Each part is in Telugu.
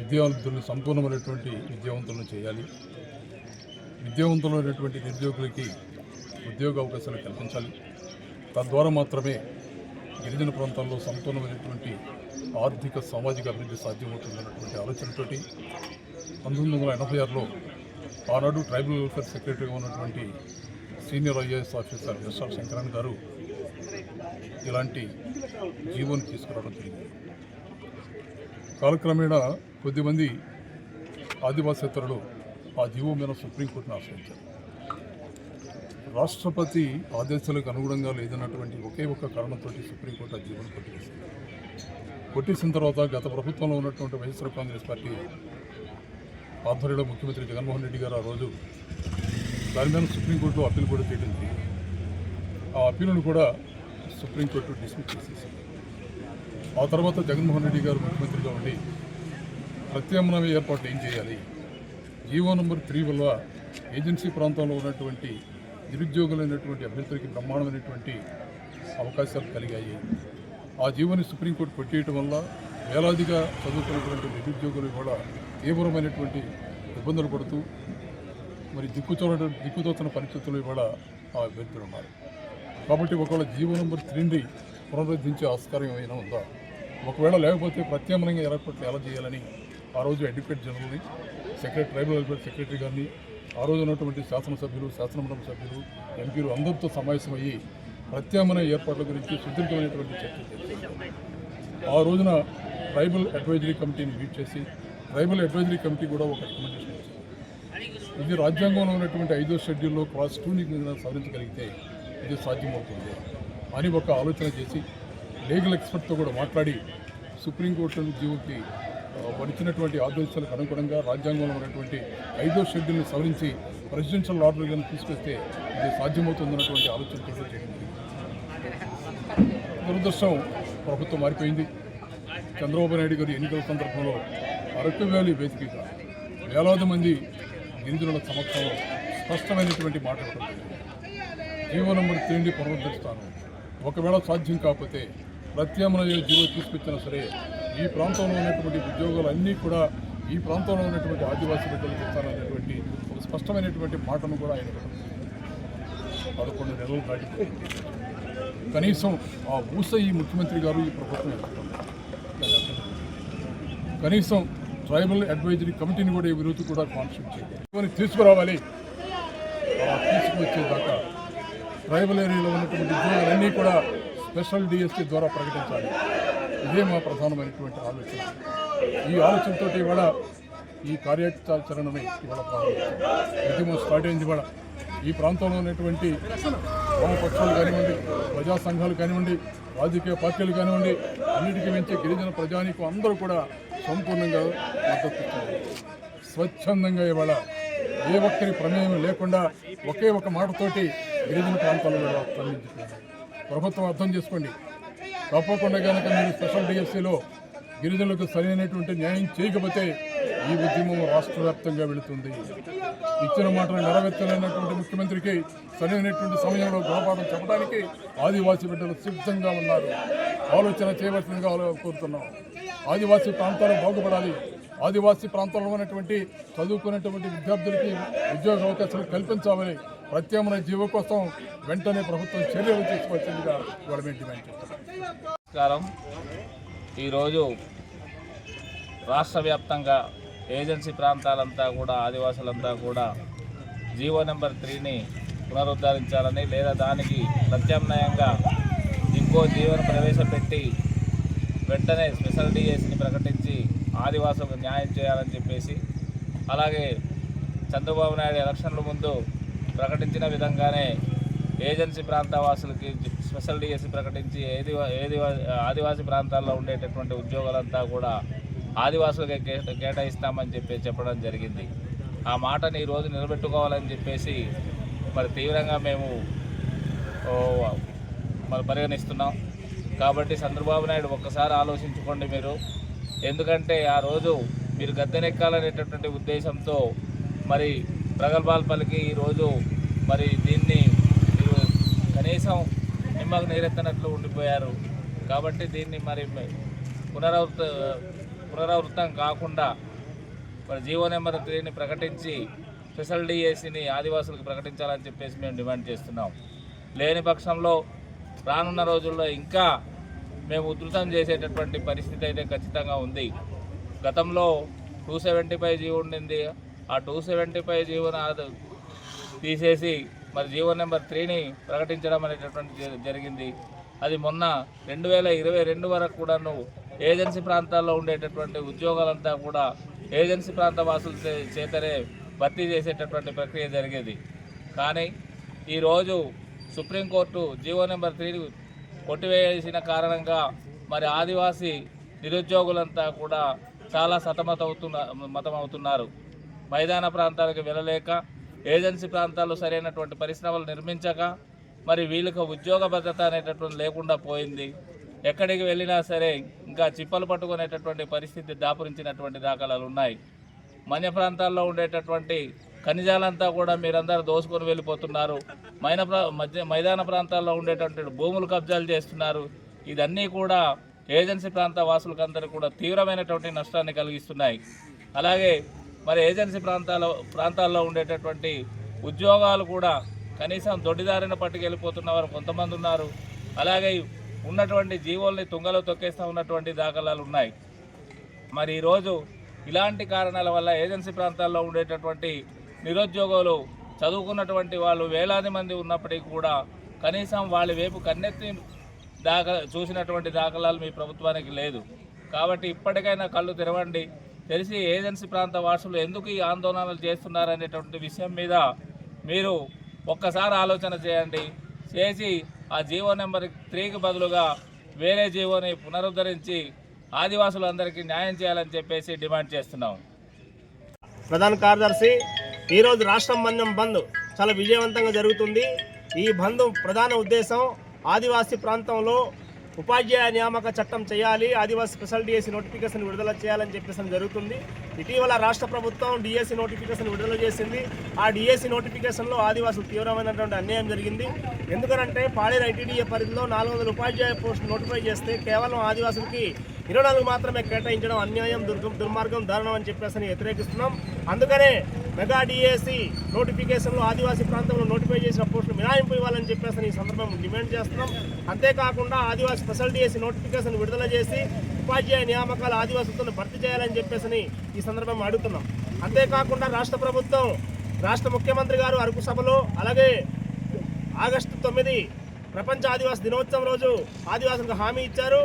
విద్యావంతులను సంపూర్ణమైనటువంటి విద్యావంతులను చేయాలి. విద్యావంతులైనటువంటి నిరుద్యోగులకి ఉద్యోగ అవకాశాలు కల్పించాలి. తద్వారా మాత్రమే గిరిజన ప్రాంతాల్లో సంపూర్ణమైనటువంటి ఆర్థిక సామాజిక అభివృద్ధి సాధ్యమవుతుందన్నటువంటి ఆలోచనతోటి 1986లో ఆనాడు ట్రైబల్ వెల్ఫేర్ సెక్రటరీగా ఉన్నటువంటి senior IAS officer S R Shankaran garu ఇలాంటి జీవోని తీసుకురావడం జరిగింది. కాలక్రమేణా కొద్దిమంది ఆదివాసేతరులు ఆ జీవో మీద సుప్రీంకోర్టును ఆశ్రయించారు. రాష్ట్రపతి ఆదేశాలకు అనుగుణంగా లేదన్నటువంటి ఒకే ఒక్క కారణంతో సుప్రీంకోర్టు ఆ జీవోను కొట్టివేసింది. కొట్టేసిన తర్వాత గత ప్రభుత్వంలో ఉన్నటువంటి వైఎస్ఆర్ కాంగ్రెస్ పార్టీ ఆధ్వర్యంలో ముఖ్యమంత్రి జగన్మోహన్ రెడ్డి గారు ఆ రోజు దాని మీద సుప్రీంకోర్టులో అప్పీల్ కూడా చేయడం జరిగింది. ఆ అప్పీలును కూడా సుప్రీంకోర్టు డిస్మిస్ చేసేసింది. ఆ తర్వాత జగన్మోహన్ రెడ్డి గారు ముఖ్యమంత్రిగా ఉండి ప్రత్యామ్నాయ ఏర్పాట్లు ఏం చేయాలి, జీవో నంబర్ 3 వల్ల ఏజెన్సీ ప్రాంతంలో ఉన్నటువంటి నిరుద్యోగులైనటువంటి అభ్యర్థులకి బ్రహ్మాండమైనటువంటి అవకాశాలు కలిగాయి. ఆ జీవోని సుప్రీంకోర్టు కొట్టేయటం వల్ల వేలాదిగా చదువుకున్నటువంటి నిరుద్యోగులు కూడా తీవ్రమైనటువంటి ఇబ్బందులు పడుతూ మరి దిక్కుతోచిన పరిస్థితులు కూడా ఆ అభ్యర్థులు ఉన్నారు. కాబట్టి ఒకవేళ జీవో నంబర్ 3ని పునరుద్ధరించే ఆస్కారం ఏమైనా ఉందా, ఒకవేళ లేకపోతే ప్రత్యామ్నాయంగా ఏర్పాట్లు ఎలా చేయాలని ఆ రోజు అడ్వకేట్ జనరల్ని ట్రైబల్ వెల్ఫేర్ సెక్రటరీ గారిని ఆ రోజు ఉన్నటువంటి శాసనసభ్యులు, శాసనమండలి సభ్యులు, ఎంపీలు అందరితో సమావేశమయ్యి ప్రత్యామ్నాయ ఏర్పాట్ల గురించి సుదీర్ఘమైనటువంటి చర్చ చేశారు. ఆ రోజున ట్రైబల్ అడ్వైజరీ కమిటీని లీడ్ చేసి ట్రైబల్ అడ్వైజరీ కమిటీ కూడా ఒక రికమెండేషన్ ఇచ్చింది. ఇది రాజ్యాంగంలో ఉన్నటువంటి 5వ షెడ్యూల్లో క్లాస్ 2ని సవరించగలిగితే ఇది సాధ్యమవుతుంది అని ఒక ఆలోచన చేసి లీగల్ ఎక్స్పర్ట్తో కూడా మాట్లాడి సుప్రీంకోర్టు జీవోకి వచ్చినటువంటి ఆదేశాలకు అనుగుణంగా రాజ్యాంగంలో ఉన్నటువంటి 5వ షెడ్యూల్ని సవరించి ప్రెసిడెన్షియల్ ఆర్డర్ కానీ తీసుకొస్తే ఇది సాధ్యమవుతుందన్నటువంటి ఆలోచనతో చేయండి. దురదృష్టం ప్రభుత్వం మారిపోయింది. చంద్రబాబు నాయుడు గారు ఎన్నికల సందర్భంలో అరకు వ్యాలీ వేదికగా వేలాది మంది గిరిజనుల సమక్షంలో స్పష్టమైనటువంటి మాట్లాడటం జీవో నంబర్ 3ని పునరుద్ధరిస్తాను, ఒకవేళ సాధ్యం కాకపోతే ప్రత్యామ్నాయ జీవో తీసుకొచ్చినా సరే ఈ ప్రాంతంలో ఉన్నటువంటి ఉద్యోగాలన్నీ కూడా ఈ ప్రాంతంలో ఉన్నటువంటి ఆదివాసీ బిడ్డలకు ఇస్తాననేటువంటి ఒక స్పష్టమైనటువంటి మాటను కూడా ఆయన 11 నెలలు దాటిపోయింది. కనీసం ఆ ఊస ఈ ముఖ్యమంత్రి గారు ఈ ప్రభుత్వం కనీసం ట్రైబల్ అడ్వైజరీ కమిటీని కూడా ఈ విరోధి కూడా కాన్స్టిట్యూట్ చేయాలి, తీసుకురావాలి. తీసుకువచ్చేదాకా ట్రైబల్ ఏరియాలో ఉన్నటువంటి ఉద్యోగాలన్నీ కూడా స్పెషల్ డిఎస్సీ ద్వారా ప్రకటించాలి. ఇదే మా ప్రధానమైనటువంటి ఆలోచన. ఈ ఆలోచనతో ఇవాళ ఈ కార్యాచరణని ఇవాళ ఉద్యమం స్టార్ట్ అయింది. ఇవాళ ఈ ప్రాంతంలో ఉన్నటువంటి వామపక్షాలు కానివ్వండి, ప్రజా సంఘాలు కానివ్వండి, రాజకీయ పార్టీలు కానివ్వండి, అన్నిటికీ మించి గిరిజన ప్రజానీకం అందరూ కూడా సంపూర్ణంగా మద్దతు ఇచ్చారు. స్వచ్ఛందంగా ఇవాళ ఏ ఒక్కరి ప్రమేయం లేకుండా ఒకే ఒక మాటతోటి గిరిజన ప్రాంతాల్లో స్పందించుకున్నారు. ప్రభుత్వం అర్థం చేసుకోండి, తప్పకుండా కనుక మీరు స్పెషల్ డిఎస్సీలో గిరిజనులకు సరైనటువంటి న్యాయం చేయకపోతే ఈ ఉద్యమం రాష్ట్ర వ్యాప్తంగా వెళుతుంది. ఇచ్చిన మాటలు నెరవేర్చలేనటువంటి ముఖ్యమంత్రికి సరైనటువంటి సమయంలో గుణపాఠం చెప్పడానికి ఆదివాసీ బిడ్డలు సిద్ధంగా ఉన్నారు. ఆలోచన చేయవలసిందిగా కోరుతున్నాం. ఆదివాసీ ప్రాంతాలు బాగుపడాలి. ఆదివాసీ ప్రాంతాల్లో ఉన్నటువంటి చదువుకున్నటువంటి విద్యార్థులకి ఉద్యోగ అవకాశాలు కల్పించాలని ప్రత్యామ్నాయ జీవో కోసం వెంటనే ప్రభుత్వం చర్యలు తీసుకోవాల్సిందిగా ఇవాళ మేము డిమాండ్ చేస్తున్నాం. నమస్కారం. ఈరోజు రాష్ట్ర వ్యాప్తంగా ఏజెన్సీ ప్రాంతాలంతా కూడా ఆదివాసులంతా కూడా జీవో నెంబర్ 3ని పునరుద్ధరించాలని, లేదా దానికి ప్రత్యామ్నాయంగా ఇంకో జీవోను ప్రవేశపెట్టి వెంటనే స్పెషల్ డిఎస్ని ప్రకటించి ఆదివాసులకు న్యాయం చేయాలని చెప్పేసి, అలాగే చంద్రబాబు నాయుడు ఎలక్షన్ల ముందు ప్రకటించిన విధంగానే ఏజెన్సీ ప్రాంత వాసులకి స్పెషల్ డిఎస్సి ప్రకటించి ఆదివాసీ ప్రాంతాల్లో ఉండేటటువంటి ఉద్యోగాలంతా కూడా ఆదివాసులకే కేటాయిస్తామని చెప్పడం జరిగింది. ఆ మాటని ఈరోజు నిలబెట్టుకోవాలని చెప్పేసి మరి తీవ్రంగా మేము పరిగణిస్తున్నాం. కాబట్టి చంద్రబాబు నాయుడు ఒక్కసారి ఆలోచించుకోండి మీరు. ఎందుకంటే ఆ రోజు మీరు గద్దెనెక్కాలనేటటువంటి ఉద్దేశంతో మరి ప్రగల్భాలు పలికి ఈరోజు మరి దీన్ని కనీసం నిమ్మకు నీరెత్తనట్లు ఉండిపోయారు. కాబట్టి దీన్ని మరి పునరావృతం కాకుండా మరి జీవో నెంబర్ 3ని ప్రకటించి స్పెషల్ డిఎస్సిని ఆదివాసులకు ప్రకటించాలని చెప్పేసి మేము డిమాండ్ చేస్తున్నాం. లేని పక్షంలో రానున్న రోజుల్లో ఇంకా మేము ఉధృతం చేసేటటువంటి పరిస్థితి అయితే ఖచ్చితంగా ఉంది. గతంలో 275 జీవో ఉండింది. ఆ 275 జీవోను తీసేసి మరి జీవో నెంబర్ 3ని ప్రకటించడం అనేటటువంటి జరిగింది. అది మొన్న 2022 వరకు కూడాను ఏజెన్సీ ప్రాంతాల్లో ఉండేటటువంటి ఉద్యోగాలంతా కూడా ఏజెన్సీ ప్రాంత వాసుల చేతనే భర్తీ చేసేటటువంటి ప్రక్రియ జరిగేది. కానీ ఈరోజు సుప్రీంకోర్టు జీవో నెంబర్ 3 కొట్టివేసిన కారణంగా మరి ఆదివాసీ నిరుద్యోగులంతా కూడా చాలా సతమతమవుతున్నారు. మైదాన ప్రాంతాలకు వెళ్ళలేక, ఏజెన్సీ ప్రాంతాల్లో సరైనటువంటి పరిశ్రమలు నిర్మించక మరి వీళ్ళకి ఉద్యోగ భద్రత అనేటటువంటి లేకుండా పోయింది. ఎక్కడికి వెళ్ళినా సరే ఇంకా చిప్పలు పట్టుకునేటటువంటి పరిస్థితి దాపురించినటువంటి దాఖలాలు ఉన్నాయి. మన్య ప్రాంతాల్లో ఉండేటటువంటి ఖనిజాలంతా కూడా మీరందరూ దోసుకొని వెళ్ళిపోతున్నారు. మైదాన ప్రాంతాల్లో ఉండేటటువంటి భూములు కబ్జాలు చేస్తున్నారు. ఇదన్నీ కూడా ఏజెన్సీ ప్రాంత వాసులకందరూ కూడా తీవ్రమైనటువంటి నష్టాన్ని కలిగిస్తున్నాయి. అలాగే మరి ఏజెన్సీ ప్రాంతాల్లో ఉండేటటువంటి ఉద్యోగాలు కూడా కనీసం దొడ్డిదారిన పట్టుకెళ్ళిపోతున్న వారు కొంతమంది ఉన్నారు. అలాగే ఉన్నటువంటి జీవోల్ని తుంగలో తొక్కేస్తూ ఉన్నటువంటి దాఖలాలు ఉన్నాయి. మరి ఈరోజు ఇలాంటి కారణాల వల్ల ఏజెన్సీ ప్రాంతాల్లో ఉండేటటువంటి నిరుద్యోగులు చదువుకున్నటువంటి వాళ్ళు వేలాది మంది ఉన్నప్పటికీ కూడా కనీసం వాళ్ళ వైపు కన్నెత్తి చూసినటువంటి దాఖలాలు మీ ప్రభుత్వానికి లేదు. కాబట్టి ఇప్పటికైనా కళ్ళు తెరవండి. తెలిసి ఏజెన్సీ ప్రాంత వాసులు ఎందుకు ఈ ఆందోళనలు చేస్తున్నారనేటువంటి విషయం మీద మీరు ఒక్కసారి ఆలోచన చేయండి. చేసి ఆ జీవో నెంబర్ 3కి బదులుగా వేరే జీవోని పునరుద్ధరించి ఆదివాసులందరికీ న్యాయం చేయాలని చెప్పేసి డిమాండ్ చేస్తున్నాం. ప్రధాన కార్యదర్శి, ఈరోజు రాష్ట్రం మన్యం బంద్ చాలా విజయవంతంగా జరుగుతుంది. ఈ బంద్ ప్రధాన ఉద్దేశం ఆదివాసీ ప్రాంతంలో ఉపాధ్యాయ నియామక చట్టం చేయాలి, ఆదివాసీ స్పెషల్ డిఎస్సి నోటిఫికేషన్ విడుదల చేయాలని చెప్పేసి జరుగుతుంది. ఇటీవల రాష్ట్ర ప్రభుత్వం డిఎస్సి నోటిఫికేషన్ విడుదల చేసింది. ఆ డిఎస్సి నోటిఫికేషన్లో ఆదివాసులు తీవ్రమైనటువంటి అన్యాయం జరిగింది. ఎందుకంటే పాడేరు ఐటీడీఏ పరిధిలో 400 ఉపాధ్యాయ పోస్టులు నోటిఫై చేస్తే కేవలం ఆదివాసులకి 24 మాత్రమే కేటాయించడం అన్యాయం, దుర్మార్గం, దారుణం అని చెప్పేసి వ్యతిరేకిస్తున్నాం. అందుకనే మెగా డిఎస్సి నోటిఫికేషన్లో ఆదివాసీ ప్రాంతంలో నోటిఫై చేసిన పోస్టులు మినహాయింపు ఇవ్వాలని చెప్పేసి ఈ సందర్భంగా డిమాండ్ చేస్తున్నాం. అంతేకాకుండా ఆదివాసీ స్పెషల్ డిఎస్సి నోటిఫికేషన్ విడుదల చేసి ఉపాధ్యాయ నియామకాలు ఆదివాసులతో భర్తీ చేయాలని చెప్పేసి ఈ సందర్భంగా అడుగుతున్నాం. అంతేకాకుండా రాష్ట్ర ప్రభుత్వం, రాష్ట్ర ముఖ్యమంత్రి గారు అరకు సభలో, అలాగే ఆగస్టు 9 ప్రపంచ ఆదివాసీ దినోత్సవం రోజు ఆదివాసులకు హామీ ఇచ్చారు.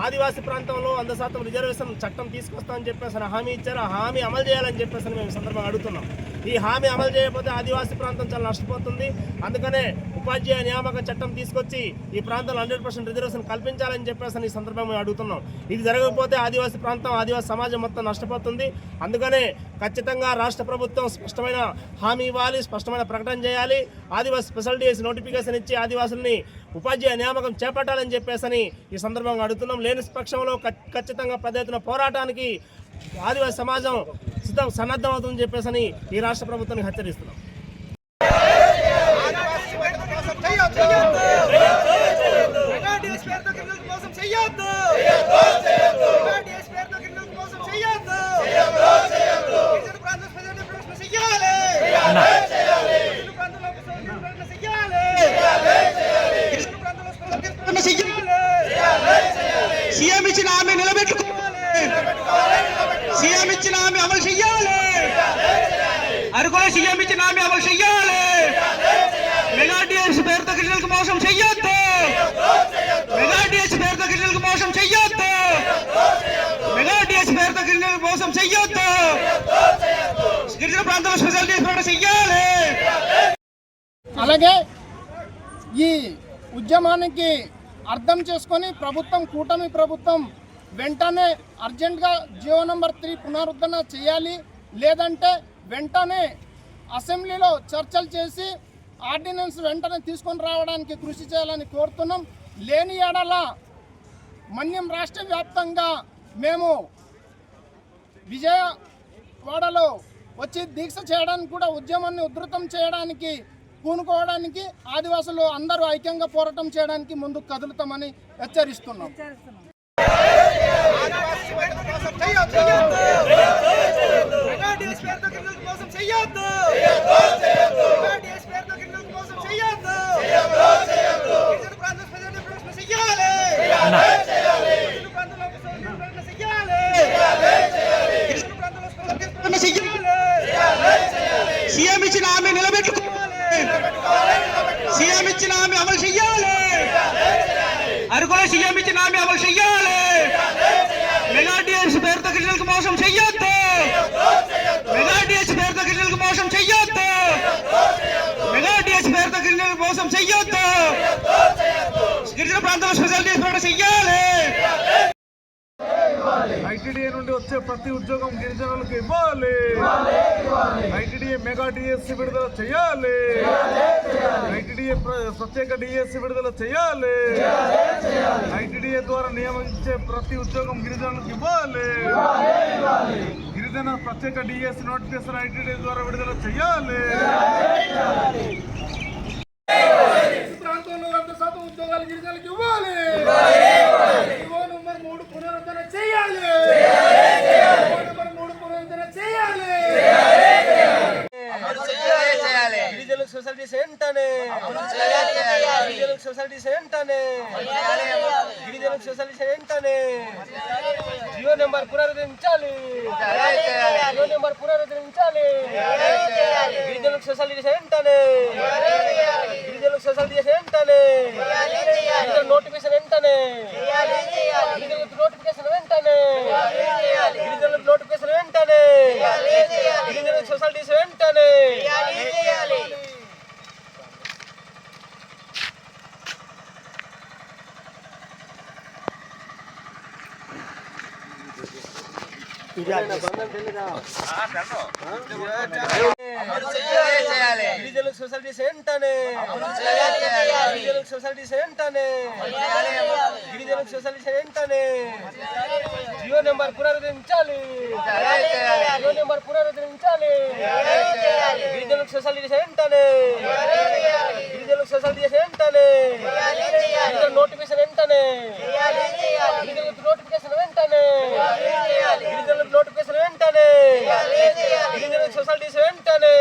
ఆదివాసీ ప్రాంతంలో 100% రిజర్వేషన్ చట్టం తీసుకొస్తామని చెప్పేసి హామీ ఇచ్చారు. ఆ హామీ అమలు చేయాలని చెప్పేసి మేము సందర్భంగా అడుగుతున్నాం. ఈ హామీ అమలు చేయకపోతే ఆదివాసీ ప్రాంతం చాలా నష్టపోతుంది. అందుకనే ఉపాధ్యాయ నియామక చట్టం తీసుకొచ్చి ఈ ప్రాంతంలో 100% రిజర్వేషన్ కల్పించాలని చెప్పేసి ఈ సందర్భంగా మేము అడుగుతున్నాం. ఇది జరగకపోతే ఆదివాసీ ప్రాంతం, ఆదివాసీ సమాజం మొత్తం నష్టపోతుంది. అందుకనే ఖచ్చితంగా రాష్ట్ర ప్రభుత్వం స్పష్టమైన హామీ ఇవ్వాలి, స్పష్టమైన ప్రకటన చేయాలి. ఆదివాసీ స్పెషల్ డిఎస్సి నోటిఫికేషన్ ఇచ్చి ఆదివాసుల్ని ఉపాధ్యాయ నియామకం చేపట్టాలని చెప్పేసి ఈ సందర్భంగా అడుగుతున్నాం. లేని పక్షంలో ఖచ్చితంగా పెద్ద ఎత్తున పోరాటానికి ఆదివాసీ సమాజం సన్నద్ధం అవుతుందని చెప్పేసి ఈ రాష్ట్ర ప్రభుత్వానికి హెచ్చరిస్తున్నాం. సీఎం ఇచ్చిన హామీ నిలబెట్టుకోవాలి, సీఎం ఇచ్చిన హామీ అమలు చెయ్యాలి, అరకులో సీఎం ఇచ్చిన హామీ అమలు చెయ్యాలి. మెగా డిఎస్సి పేరుతో గిరిజనులకు మోసం చెయ్యొద్దు, మెగా డిఎస్సి పేరుతో గిరిజనులకు మోసం చెయ్యొద్దు, మెగా డిఎస్సి పేరుతో గిరిజనులకు మోసం చెయ్యొద్దు. గిరిజన ప్రాంతంలో స్పెషల్ డిఎస్సి చెయ్యాలి. అలాగే ఈ ఉద్యమానికి అర్థం చేసుకొని ప్రభుత్వం, కూటమి ప్రభుత్వం వెంటనే అర్జెంటుగా జీవో నెంబర్ 3 పునరుద్ధరణ చేయాలి. లేదంటే వెంటనే అసెంబ్లీలో చర్చలు చేసి ఆర్డినెన్స్ వెంటనే తీసుకొని రావడానికి కృషి చేయాలని కోరుతున్నాం. లేని ఏడల మన్యం రాష్ట్ర వ్యాప్తంగా మేము విజయవాడలో వచ్చి దీక్ష చేయడానికి కూడా, ఉద్యమాన్ని ఉధృతం చేయడానికి పూనుకోవడానికి ఆదివాసులు అందరూ ఐక్యంగా పోరాటం చేయడానికి ముందుకు కదులుతామని హెచ్చరిస్తున్నాం. చెయ్యొద్దు డిఎస్ పేరుతో గిరిజనులకు మోసం చెయ్యొద్దు గిరిజన ప్రాంత ప్రజలకు ప్రశ్న చెయ్యాలి గిరిజన ప్రాంతంలో ప్రశ్న చెయ్యాలి గిరిజన ప్రాంతంలో ప్రశ్న చెయ్యాలి సీఎం ఇచ్చిన హామీ నిలబెట్టుకోవాలి సీఎం ఇచ్చిన హామీ అమలు చెయ్యాలి అరకులో సీఎం ఇచ్చిన హామీ అమలు చెయ్యాలి మెగా డిఎస్ పేరుతో గిరిజనులకు మోసం చెయ్యొద్దు మెగా డిఎస్ పేరుతో గిరిజనులకు మోసం చెయ్యొద్దు మెగా డిఎస్ పేరుతో గిరిజనులకు మోసం చెయ్యొద్దు గిరిజన ప్రాంతంలో స్పెషల్ డిఎస్ పేరు చెయ్యాలి ఐటీడీఏ నుండి వచ్చే ప్రతి ఉద్యోగం గిరిజనులకు ఇవ్వాలి ఐటీడీఏ మెగా డిఎస్సి విడుదల చేయాలి ఐటీడీఏ ప్రత్యేక డిఎస్సి విడుదల చేయాలి ఐటీడీఏ ద్వారా నియమించే ప్రతి ఉద్యోగం గిరిజనులకు ఇవ్వాలి గిరిజన ప్రత్యేక డిఎస్సి నోటిఫికేషన్ ఐటీడీఏ ద్వారా విడుదల చేయాలి ప్రాంతంలో 100% ఉద్యోగాలు గిరిజనులకు ఇవ్వాలి. జీవో నంబర్ 3 పునరుద్ధరణ చేయాలి. జీవో నంబర్ 3 పునరుద్ధరణ చేయాలి. గిరిజనులకు సొసైటీ సెంటనే గిరిజనులకు సొసైటీ సెంటనే గిరిజనులకు సొసైటీ సెంటనే జియో నెంబర్ పునరుద్ధరించాలి జియో నెంబర్ పునరుద్ధరించాలి గిరిజనులకు సొసైటీ సెంటనే గిరిజనులకు సొసైటీ సెంటనే గిరిజన నోటిఫికేషన్ వెంటనే గిరిజనులకు నోటిఫికేషన్ వెంటనే గిరిజనులకు నోటిఫికేషన్ వెంటనే గిరిజనులకు సొసైటీస్ వెంటనే గిరిజనులకు సొసైటీ వెంటనే గిరిజనులకు సొసైటీ వెంటనే గిరిజనులకు సొసైటీ వెంటనే జియో నెంబర్ పునరుద్ధరించాలి జియో నెంబర్ పునరుద్ధరించాలి గిరిజనులకు సొసైటీ వెంటనే గిరిజనులకు సొసైటీ వెంటనే గిరిజన నోటిఫికేషన్ వెంటనే గిరిజనులకు నోటిఫికేషన్ వెంటనే గిరిజనులకు నోటిఫికేషన్ వెంటనే గిరిజనులకు సొసైటీస్ వెంటనే